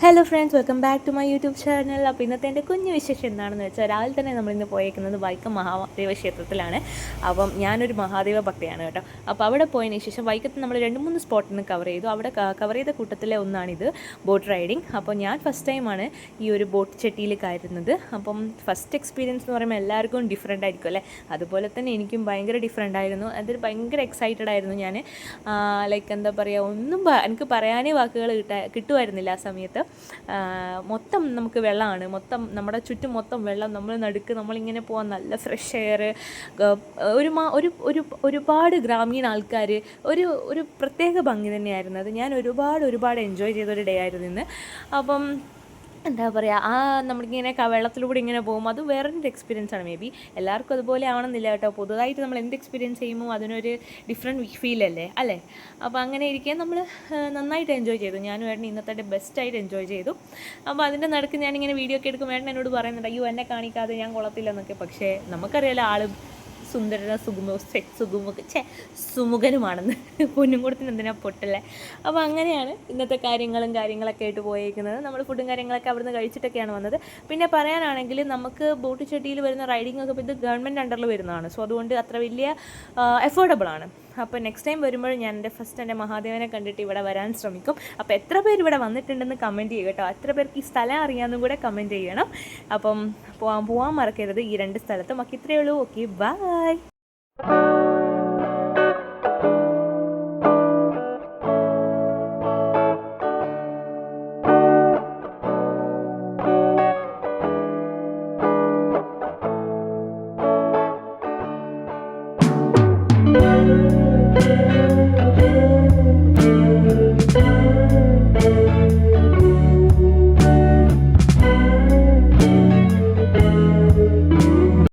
Hello friends, welcome back to my YouTube channel. അപ്പോൾ ഇന്നത്തെ എൻ്റെ കുഞ്ഞു വിശേഷം എന്താണെന്ന് വെച്ചാൽ രാവിലെ തന്നെ നമ്മളിന്ന് പോയേക്കുന്നത് വൈക്കം മഹാദേവ ക്ഷേത്രത്തിലാണ്. അപ്പം ഞാനൊരു മഹാദേവ ഭക്തയാണ് കേട്ടോ. അപ്പോൾ അവിടെ പോയതിന് ശേഷം വൈക്കത്ത് നമ്മൾ 2-3 സ്പോട്ടിന് കവർ ചെയ്തു. അവിടെ കവർ ചെയ്ത കൂട്ടത്തിലെ ഒന്നാണിത്, ബോട്ട് റൈഡിങ്. അപ്പോൾ ഞാൻ ഫസ്റ്റ് ടൈമാണ് ഈ ഒരു ബോട്ട് ചെട്ടിയിൽ കയറുന്നത്. അപ്പം ഫസ്റ്റ് എക്സ്പീരിയൻസ് എന്ന് പറയുമ്പോൾ എല്ലാവർക്കും ഡിഫറെൻ്റ് ആയിരിക്കും അല്ലേ. അതുപോലെ തന്നെ എനിക്കും ഭയങ്കര ഡിഫറെൻ്റ് ആയിരുന്നു. അതിൽ ഭയങ്കര എക്സൈറ്റഡ് ആയിരുന്നു ഞാൻ. ലൈക്ക് എന്താ പറയുക, എനിക്ക് പറയാനേ വാക്കുകൾ കിട്ടുമായിരുന്നില്ല ആ സമയത്ത്. മൊത്തം നമുക്ക് വെള്ളമാണ്, മൊത്തം നമ്മുടെ ചുറ്റും മൊത്തം വെള്ളം, നമ്മൾ നടുക്ക് നമ്മളിങ്ങനെ പോകാൻ നല്ല ഫ്രഷ് എയർ, ഒരുപാട് ഗ്രാമീണ ആൾക്കാർ, ഒരു പ്രത്യേക ഭംഗി തന്നെയായിരുന്നു അത്. ഞാൻ ഒരുപാട് എൻജോയ് ചെയ്തൊരു ഡേ ആയിരുന്നു ഇന്ന്. അപ്പം എന്താ പറയുക, നമ്മളിങ്ങനെ വെള്ളത്തിലൂടെ ഇങ്ങനെ പോകുമ്പോൾ അത് വേറൊരു എക്സ്പീരിയൻസ് ആണ്. മേ ബി എല്ലാവർക്കും അതുപോലെ ആവണമെന്നില്ല കേട്ടോ. പുതുതായിട്ട് നമ്മൾ എന്ത് എക്സ്പീരിയൻസ് ചെയ്യുമ്പോൾ അതിനൊരു ഡിഫറെൻറ്റ് ഫീലല്ലേ അല്ലേ. അപ്പോൾ അങ്ങനെ ഇരിക്കാൻ നമ്മൾ നന്നായിട്ട് എൻജോയ് ചെയ്തു. ഞാനും ഏട്ടൻ ഇന്നത്തെ ബെസ്റ്റായിട്ട് എൻജോയ് ചെയ്തു. അപ്പോൾ അതിൻ്റെ നടുക്ക് ഞാനിങ്ങനെ വീഡിയോ ഒക്കെ എടുക്കും. ഏട്ടൻ എന്നോട് പറയുന്നുണ്ട്, അയ്യോ എന്നെ കാണിക്കാതെ ഞാൻ കൊള്ളത്തില്ലെന്നൊക്കെ. പക്ഷേ നമുക്കറിയാലോ ആൾ സുന്ദരന സുമുഖനുമാണെന്ന്. പൊന്നും കൊടുത്തിന് എന്തിനാ പൊട്ടല്ലേ. അപ്പോൾ അങ്ങനെയാണ് ഇന്നത്തെ കാര്യങ്ങളൊക്കെ ആയിട്ട് പോയേക്കുന്നത്. നമ്മൾ ഫുഡും കാര്യങ്ങളൊക്കെ അവിടുന്ന് കഴിച്ചിട്ടൊക്കെയാണ് വന്നത്. പിന്നെ പറയാനാണെങ്കിൽ നമുക്ക് ബോട്ട് ചെട്ടിയിൽ വരുന്ന റൈഡിംഗ് ഒക്കെ ഇത് ഗവൺമെൻറ് അണ്ടറിൽ വരുന്നതാണ്. സോ അതുകൊണ്ട് അത്ര വലിയ അഫോർഡബിളാണ്. അപ്പോൾ നെക്സ്റ്റ് ടൈം വരുമ്പോൾ ഞാൻ എൻ്റെ മഹാദേവനെ കണ്ടിട്ട് ഇവിടെ വരാൻ ശ്രമിക്കും. അപ്പോൾ എത്ര പേര് ഇവിടെ വന്നിട്ടുണ്ടെന്ന് കമൻറ്റ് ചെയ്യുക കേട്ടോ. എത്ര പേർക്ക് ഈ സ്ഥലം അറിയാമെന്നും കൂടെ കമൻറ്റ് ചെയ്യണം. അപ്പം പോവാൻ മറക്കരുത് ഈ 2 സ്ഥലത്തും. ഒക്കെ ഇത്രയേ ഉള്ളൂ. Okay, by.